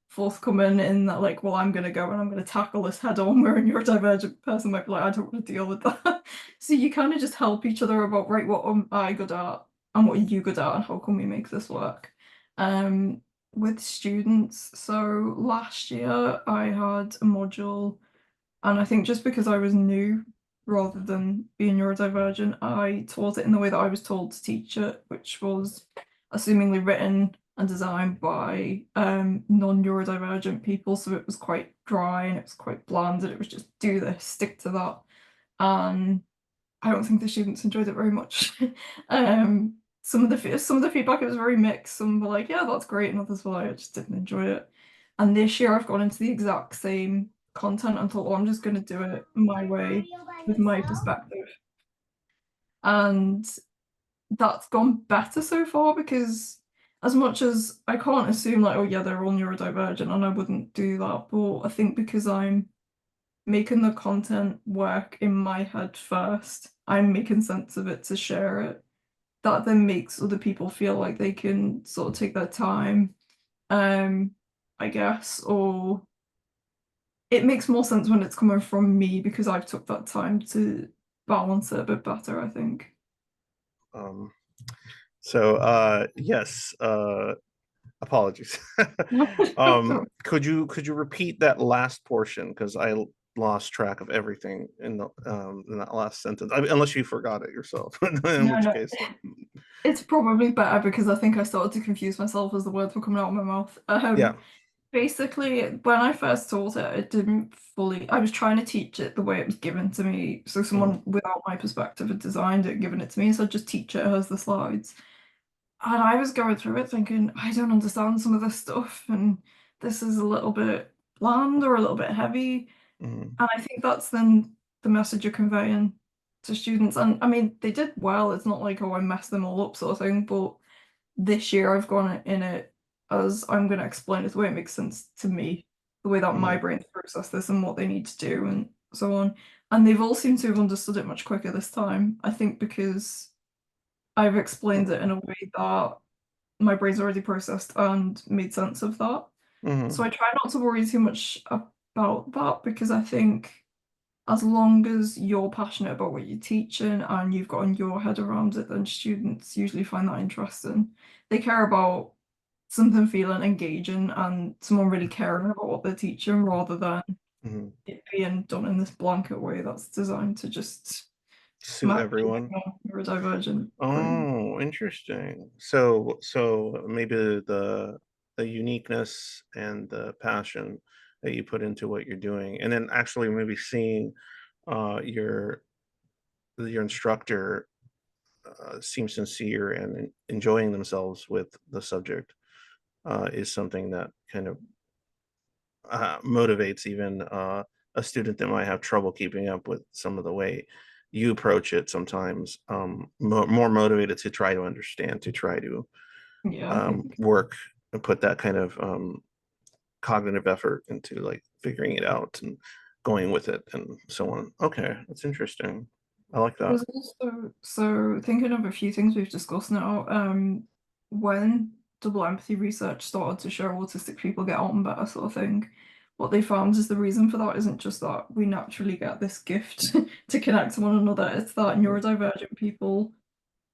B: forthcoming in that, like, well, I'm going to go and I'm going to tackle this head on, where a neurodivergent person might be like, I don't want to deal with that. So you kind of just help each other about, right, what am I good at and what are you good at and how can we make this work? Um, with students, so last year I had a module, and I think just because I was new rather than being neurodivergent, I taught it in the way that I was told to teach it, which was assumingly written and designed by non-neurodivergent people. So it was quite dry and it was quite bland, and it was just do this, stick to that. And I don't think the students enjoyed it very much. Some of the feedback, it was very mixed. Some were like, "Yeah, that's great," and others were like, "I just didn't enjoy it." And this year, I've gone into the exact same content and thought, "Well, I'm just going to do it my way with my perspective," and that's gone better so far because, as much as I can't assume like, oh yeah, they're all neurodivergent, and I wouldn't do that, but I think because I'm making the content work in my head first, I'm making sense of it to share it. That then makes other people feel like they can sort of take their time, um, I guess, or it makes more sense when it's coming from me because I've took that time to balance it a bit better, I think.
A: Um, so yes, apologies. Could you repeat that last portion, because I lost track of everything in that last sentence, unless you forgot it yourself, in
B: No,
A: which
B: no,
A: case.
B: it's probably better because I think I started to confuse myself as the words were coming out of my mouth.
A: Yeah.
B: Basically, when I first taught it, it didn't fully. I was trying to teach it the way it was given to me. So
A: Mm,
B: someone without my perspective had designed it, given it to me. So I'd just teach it as the slides. And I was going through it thinking, I don't understand some of this stuff, and this is a little bit bland or a little bit heavy.
A: mm,
B: And I think that's then the message you're conveying to students. And I mean, they did well. It's not like, oh, I messed them all up sort of thing. But this year I've gone in it as I'm going to explain it the way it makes sense to me, the way that my
A: mm,
B: brain process this and what they need to do and so on. And they've all seemed to have understood it much quicker this time. I think because I've explained it in
A: mm,
B: a way that my brain's already processed and made sense of that. So
A: mm,
B: I try not to worry too much about that because I think as long as you're passionate about what you're teaching and you've gotten your head around it, then students usually find that interesting. They care about something feeling engaging and someone really caring about what they're teaching rather than
A: mm.
B: it being done in this blanket way that's designed to just
A: Suit
B: smack you
A: everyone.
B: down neurodivergent brain.
A: Oh, interesting. So maybe the uniqueness and the passion that you put into what you're doing, and then actually maybe seeing your instructor seem sincere and enjoying themselves with the subject is something that kind of motivates even a student that might have trouble keeping up with some of the way you approach it sometimes more motivated to try to understand, to try to
B: Yeah, I think
A: work and put that kind of cognitive effort into like figuring it out and going with it and so on. Okay, that's interesting. I like that.
B: there's also so thinking of a few things we've discussed now. When double empathy research started to show autistic people get on better, sort of thing, what they found is the reason for that isn't just that we naturally get this gift to connect to one another, it's that neurodivergent people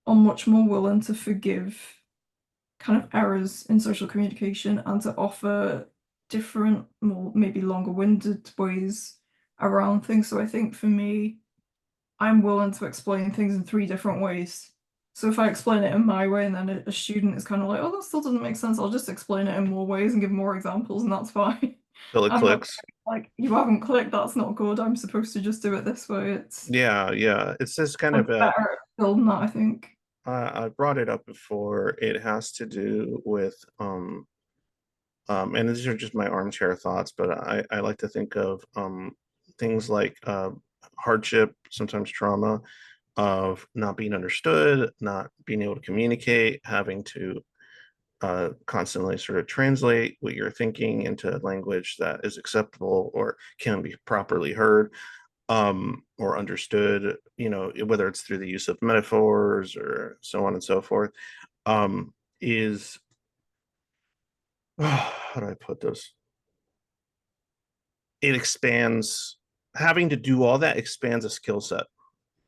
B: are much more willing to forgive kind of errors in social communication and to offer different, more maybe longer-winded ways around things. So I think for me, I'm willing to explain things in three different ways. So if I explain it in my way and then a student is kind of like, oh, that still doesn't make sense, I'll just explain it in more ways and give more examples, and that's fine.
A: Till it
B: I'm not
A: clicks.
B: like, you haven't clicked, that's not good. I'm supposed to just do it this way.
A: Yeah, it's just kind
B: I'm
A: of a
B: better at building that, I think.
A: I brought it up before. It has to do with and these are just my armchair thoughts, but I like to think of things like hardship, sometimes trauma, of not being understood, not being able to communicate, having to constantly sort of translate what you're thinking into language that is acceptable or can be properly heard or understood, whether it's through the use of metaphors or so on and so forth, is how do I put this? It expands, having to do all that expands a skill set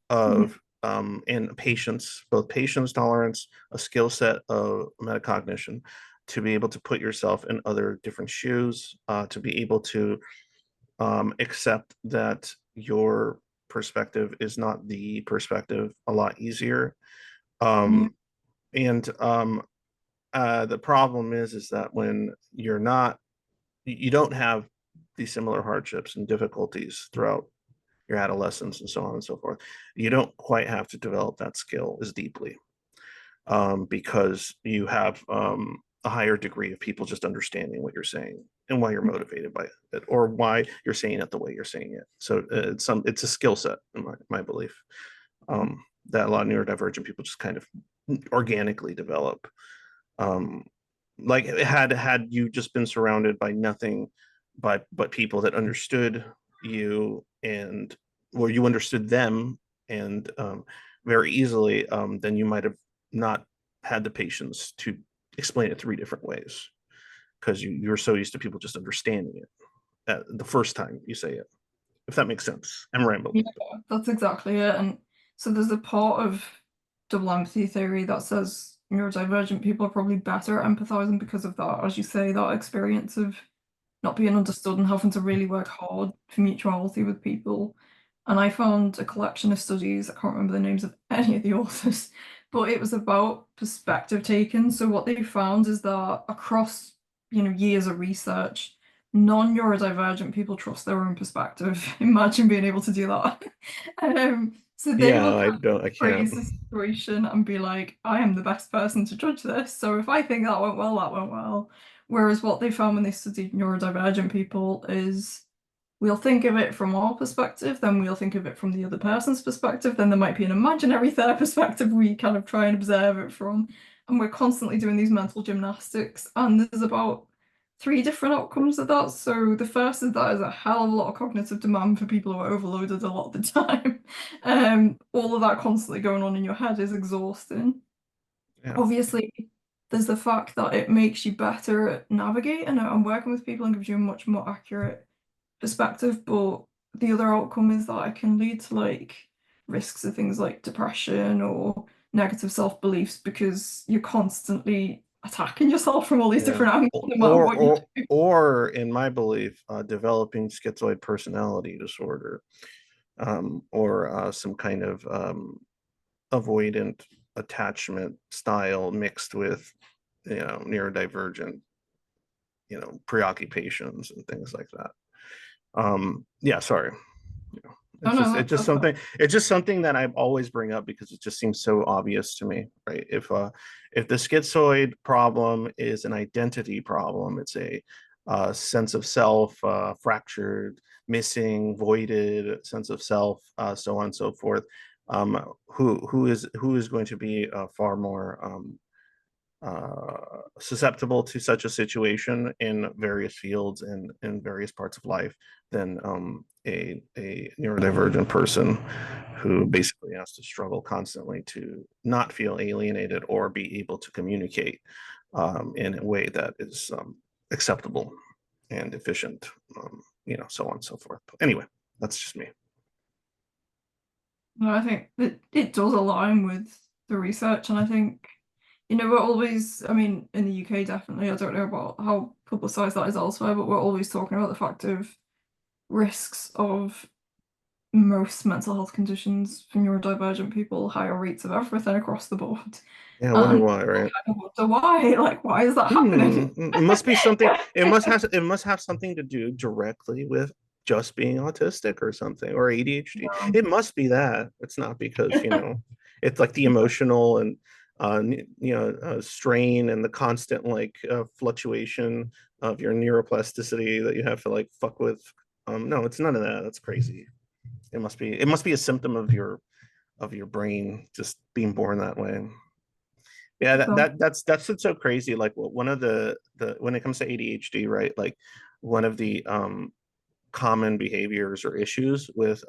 B: Mhm.
A: of and patience, both patience tolerance, a skill set of metacognition, to be able to put yourself in other different shoes, to be able to accept that your perspective is not the perspective a lot easier.
B: Yeah.
A: Um, and the problem is that when you're not, you don't have these similar hardships and difficulties throughout your adolescence and so on and so forth. You don't quite have to develop that skill as deeply because you have a higher degree of people just understanding what you're saying and why you're motivated by it or why you're saying it the way you're saying it. So it's a skill set in my belief that a lot of neurodivergent people just kind of organically develop. Um, like had you just been surrounded by nothing but people that understood you and or you understood them and very easily, then you might have not had the patience to explain it three different ways because you're so used to people just understanding it the first time you say it. If that makes sense, I'm rambling.
B: Yeah, that's exactly it. And so there's a part of double empathy theory that says neurodivergent people are probably better at empathizing because of that, as you say, that experience of not being understood and having to really work hard for mutuality with people. And I found a collection of studies, I can't remember the names of any of the authors, but it was about perspective taken. So what they found is that across years of research, non-neurodivergent people trust their own perspective. Imagine being able to do that. So they
A: Yeah,
B: will kind
A: I
B: of
A: can't.
B: praise the situation and be like, I am the best person to judge this. So if I think that went well, that went well. Whereas what they found when they studied neurodivergent people is we'll think of it from our perspective, then we'll think of it from the other person's perspective, then there might be an imaginary third perspective we kind of try and observe it from. And we're constantly doing these mental gymnastics. And there's about three different outcomes of that. So the first is that is a hell of a lot of cognitive demand for people who are overloaded a lot of the time. All of that constantly going on in your head is exhausting.
A: Yeah,
B: Obviously, there's the fact that it makes you better at navigating and working with people and gives you a much more accurate perspective, but the other outcome is that it can lead to like risks of things like depression or negative self-beliefs because you're constantly attacking yourself from all these
A: yeah.
B: different angles, no matter what you do.
A: Or in my belief, developing schizoid personality disorder, or some kind of avoidant attachment style mixed with, neurodivergent, preoccupations and things like that. Yeah, sorry. You know,
B: Oh
A: it's
B: no,
A: just
B: that's fine.
A: it's just something that I always bring up because it just seems so obvious to me, right? If the schizoid problem is an identity problem, it's a sense of self, fractured, missing, voided sense of self, so on and so forth. Who is going to be far more susceptible to such a situation in various fields and in various parts of life than a neurodivergent person who basically has to struggle constantly to not feel alienated or be able to communicate in a way that is acceptable and efficient, so on and so forth. But anyway, that's just me.
B: No, I think that it does align with the research, and I think we're always, I mean, in the UK definitely, I don't know about how publicized that is elsewhere, but we're always talking about the fact of risks of most mental health conditions for neurodivergent people, higher rates of everything across the board.
A: Yeah, I wonder
B: And
A: why, right?
B: I wonder why, like, why is that happening?
A: It must be something. It must have something to do directly with just being autistic or something or ADHD.
B: Yeah.
A: It must be that. It's not because, it's like the emotional and strain and the constant like fluctuation of your neuroplasticity that you have to like fuck with. No, it's none of that. That's crazy. It must be a symptom of your brain just being born that way. Yeah,
B: So,
A: that's what's so crazy. Like one of the when it comes to ADHD, right? Like one of the common behaviors or issues with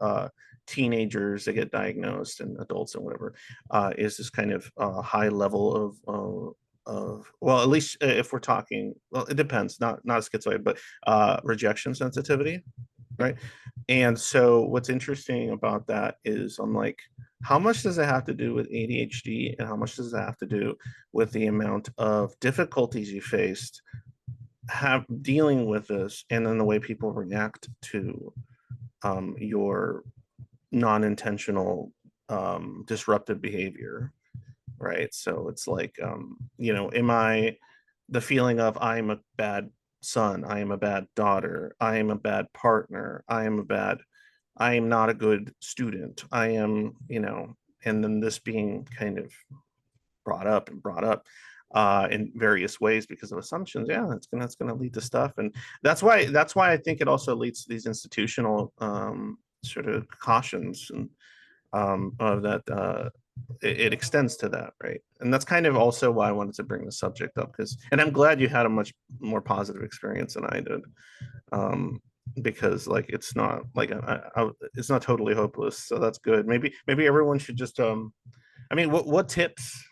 A: teenagers that get diagnosed and adults and whatever is this kind of high level of well, at least if we're talking, well, it depends, not schizoid, but rejection sensitivity, right? And so what's interesting about that is I'm like, how much does it have to do with ADHD and how much does it have to do with the amount of difficulties you faced have dealing with this and then the way people react to your non-intentional disruptive behavior, right? So it's like, am I the feeling of I'm a bad son, I am a bad daughter, I am a bad partner, I am not a good student, I am, and then this being kind of brought up in various ways because of assumptions. Yeah, it's gonna lead to stuff, and that's why I think it also leads to these institutional sort of cautions and of that it extends to that, right? And that's kind of also why I wanted to bring the subject up because, and I'm glad you had a much more positive experience than I did, um, because like it's not like it's not totally hopeless, so that's good. Maybe everyone should just I mean, what tips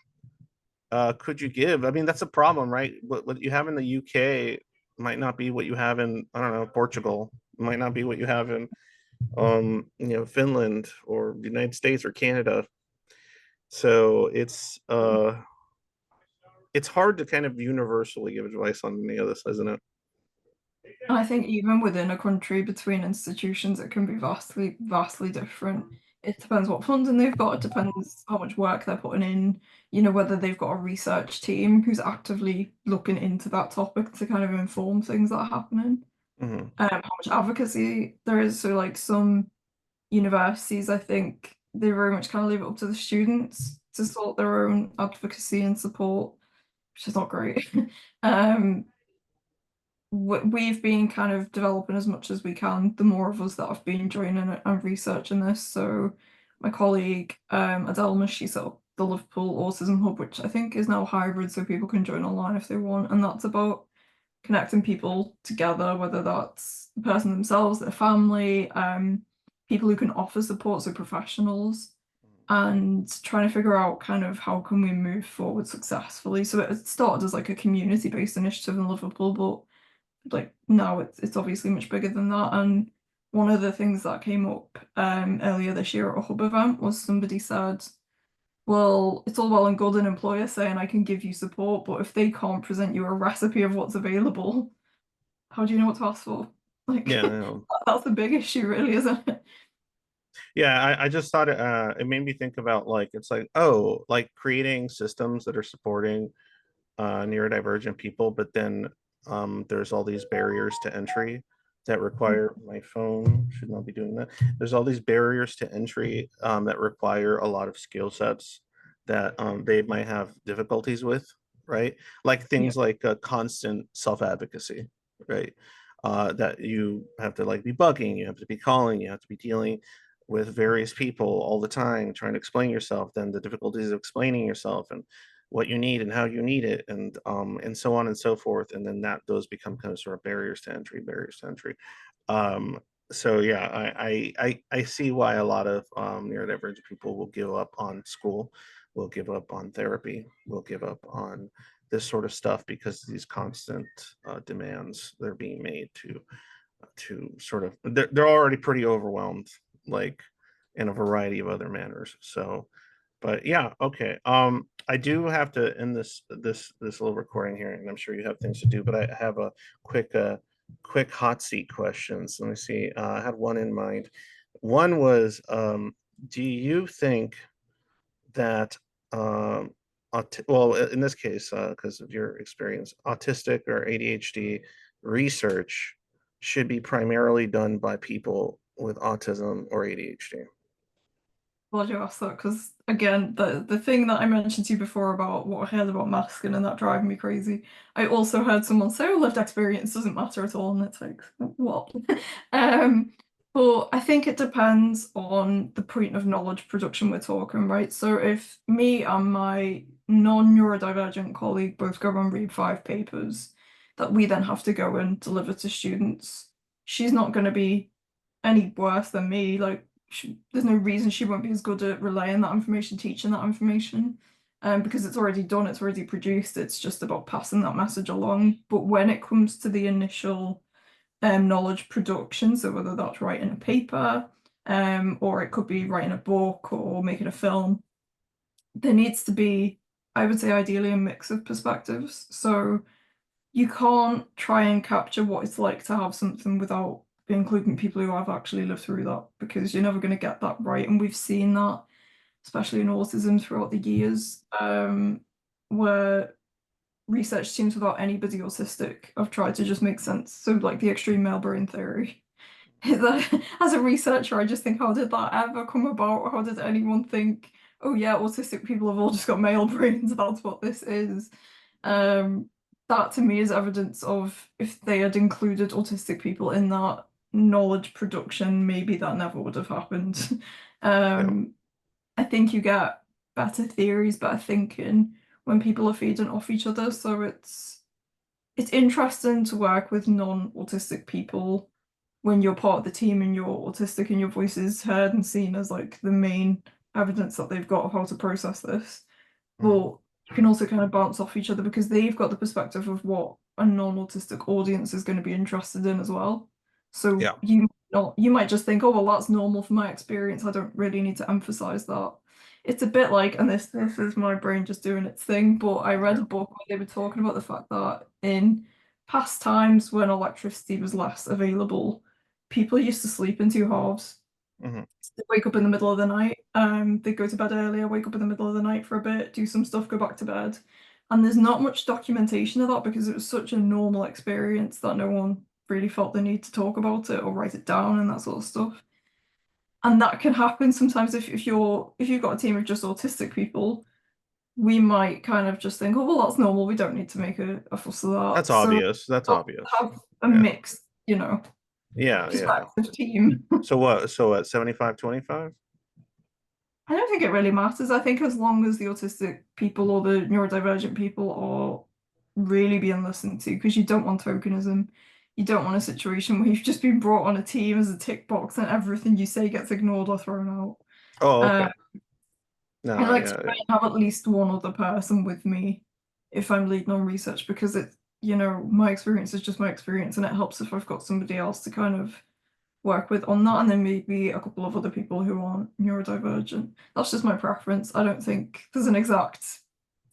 A: could you give? I mean, that's a problem, right? What you have in the UK might not be what you have in, I don't know, Portugal. It might not be what you have in, Finland or the United States or Canada. So it's hard to kind of universally give advice on any of this, isn't it?
B: and I think even within a country, between institutions, it can be vastly, vastly different. It depends what funding they've got. It depends how much work they're putting in. You know, whether they've got a research team who's actively looking into that topic to kind of inform things that are happening.
A: Hmm.
B: How much advocacy there is. So, like some universities, I think they very much kind of leave it up to the students to sort their own advocacy and support, which is not great. um, we've been kind of developing as much as we can, the more of us that have been joining it and researching this. So my colleague Adelma, she's at the Liverpool Autism Hub, which I think is now hybrid, so people can join online if they want. And that's about connecting people together, whether that's the person themselves, their family, people who can offer support, so professionals, and trying to figure out kind of how can we move forward successfully. So it started as like a community-based initiative in Liverpool, but like now it's obviously much bigger than that. And one of the things that came up earlier this year at a hub event was somebody said, well, it's all well and good an employer saying I can give you support, but if they can't present you a recipe of what's available, how do you know what to ask for? Like
A: Yeah, I know.
B: that's the big issue, really, isn't it?
A: Yeah, I just thought it made me think about like it's like, oh, like creating systems that are supporting neurodivergent people, but then there's all these barriers to entry that require my phone should not be doing that. There's all these barriers to entry that require a lot of skill sets that they might have difficulties with, right? Like
B: Yeah.
A: things like constant self-advocacy, right? That you have to like be bugging, you have to be calling, you have to be dealing with various people all the time, trying to explain yourself, then the difficulties of explaining yourself and what you need and how you need it, and so on and so forth. And then that those become kind of sort of barriers to entry. Um, so yeah, I see why a lot of neurodivergent people will give up on school, will give up on therapy, will give up on this sort of stuff because these constant demands they're being made to sort of they're already pretty overwhelmed, like in a variety of other manners. So but yeah, okay. I do have to end this little recording here, and I'm sure you have things to do, but I have a quick quick hot seat questions. Let me see. I had one in mind. One was, do you think that well, in this case, because of your experience, autistic or ADHD research should be primarily done by people with autism or ADHD?
B: Glad you asked that because again, the thing that I mentioned to you before about what I heard about masking and that driving me crazy, I also heard someone say, "Oh, lived experience doesn't matter at all," and it's like, what? um, but I think it depends on the point of knowledge production we're talking, right? So if me and my non-neurodivergent colleague both go and read 5 papers that we then have to go and deliver to students, she's not going to be any worse than me. Like, there's no reason she won't be as good at relaying that information, teaching that information, because it's already done, it's already produced. It's just about passing that message along. But when it comes to the initial knowledge production, so whether that's writing a paper, or it could be writing a book or making a film, there needs to be, I would say, ideally a mix of perspectives. So you can't try and capture what it's like to have something without including people who have actually lived through that because you're never going to get that right. And we've seen that, especially in autism throughout the years, where research teams without anybody autistic have tried to just make sense. So, like the extreme male brain theory. As a researcher, I just think, how did that ever come about? How did anyone think, oh yeah, autistic people have all just got male brains, that's what this is? Um, that to me is evidence of if they had included autistic people in that knowledge production, maybe that never would have happened.
A: Yeah.
B: Um, I think you get better theories, better thinking when people are feeding off each other. So it's interesting to work with non-autistic people when you're part of the team and you're autistic and your voice is heard and seen as like the main evidence that they've got of how to process this.
A: Mhm.
B: But you can also kind of bounce off each other because they've got the perspective of what a non-autistic audience is going to be interested in as well. So
A: Yeah.
B: you might just think, oh well, that's normal from my experience. I don't really need to emphasize that. It's a bit like, and this is my brain just doing its thing, but I read
A: Yeah.
B: a book where they were talking about the fact that in past times when electricity was less available, people used to sleep in 2 halves.
A: Hmm.
B: They wake up in the middle of the night. They go to bed earlier, wake up in the middle of the night for a bit, do some stuff, go back to bed. And there's not much documentation of that because it was such a normal experience that no one really felt the need to talk about it or write it down and that sort of stuff. And that can happen sometimes if you've got a team of just autistic people, we might kind of just think, oh well, that's normal. We don't need to make a fuss of that.
A: That's
B: So
A: obvious. That's
B: we'll
A: obvious.
B: have a
A: Yeah.
B: mixed,
A: Yeah. Yeah.
B: perspective team.
A: So what? So at 75-25?
B: I don't think it really matters. I think as long as the autistic people or the neurodivergent people are really being listened to, because you don't want tokenism. You don't want a situation where you've just been brought on a team as a tick box and everything you say gets ignored or thrown out.
A: Oh,
B: Uh,
A: okay.
B: I
A: No,
B: like to
A: yeah,
B: try
A: yeah.
B: and have at least one other person with me if I'm leading on research because my experience is just my experience and it helps if I've got somebody else to kind of work with on that, and then maybe a couple of other people who aren't neurodivergent. That's just my preference. I don't think there's an exact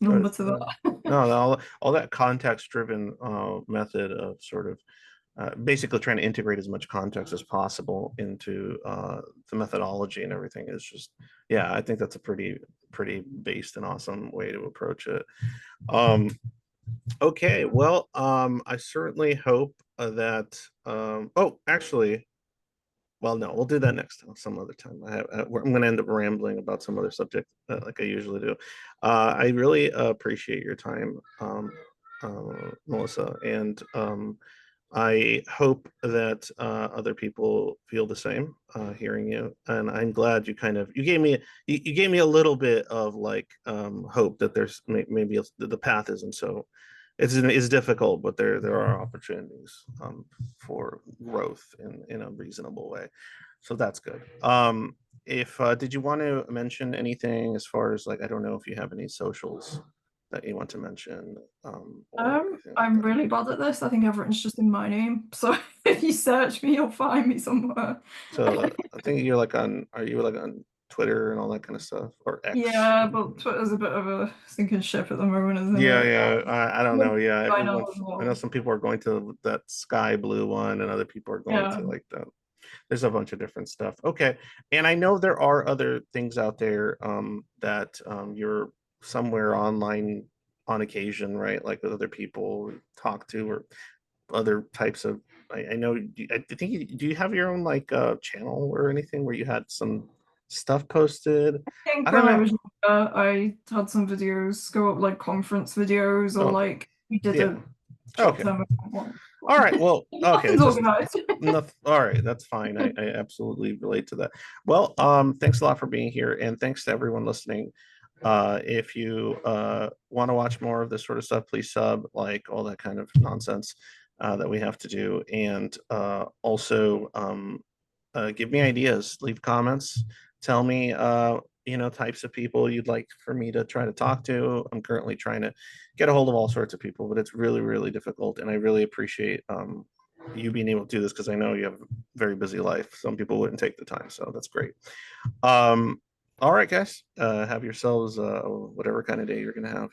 A: Right.
B: number to that.
A: No, no, all that context-driven method of sort of basically trying to integrate as much context as possible into the methodology and everything is just, yeah, I think that's a pretty based and awesome way to approach it. Um, okay, well, I certainly hope that. Oh, actually, well, no, we'll do that next time, some other time. I'm going to end up rambling about some other subject like I usually do. I really appreciate your time, Melissa, and I hope that other people feel the same hearing you. And I'm glad you gave me you gave me a little bit of like hope that there's maybe the path isn't so it's difficult, but there are opportunities for growth in a reasonable way. So that's good. If did you want to mention anything as far as like I don't know if you have any socials that you want to mention or anything like
B: I'm
A: that.
B: really bad at this. I think everything's just in my name. So if you search me, you'll find me somewhere.
A: So I think you're like on, are you like on Twitter and all that kind of stuff or X?
B: Yeah, but Twitter's a bit of a sinking ship at the moment, isn't
A: Yeah,
B: it?
A: yeah. I don't know. Yeah,
B: I know
A: everyone's.
B: as
A: I know
B: well.
A: some people are going to that sky blue one, and other people are going
B: Yeah.
A: to like the. There's a bunch of different stuff. Okay, and I know there are other things out there that you're somewhere online on occasion, right? Like with other people talk to or other types of. I know. I think do you have your own like channel or anything where you had some stuff posted?
B: I think
A: I don't
B: when I
A: know.
B: was younger, I had some videos go up like conference videos or
A: Oh,
B: like we did
A: yeah.
B: a short
A: Okay.
B: term one.
A: All right. Well, okay.
B: Nothing's
A: Just
B: organized.
A: enough. All right. That's fine. I absolutely relate to that. Well, thanks a lot for being here. And thanks to everyone listening. If you want to watch more of this sort of stuff, please sub, like all that kind of nonsense that we have to do. And also give me ideas, leave comments, tell me, types of people you'd like for me to try to talk to. I'm currently trying to get a hold of all sorts of people, but it's really, really difficult. And I really appreciate you being able to do this because I know you have a very busy life. Some people wouldn't take the time, so that's great. All right, guys, have yourselves whatever kind of day you're going to have.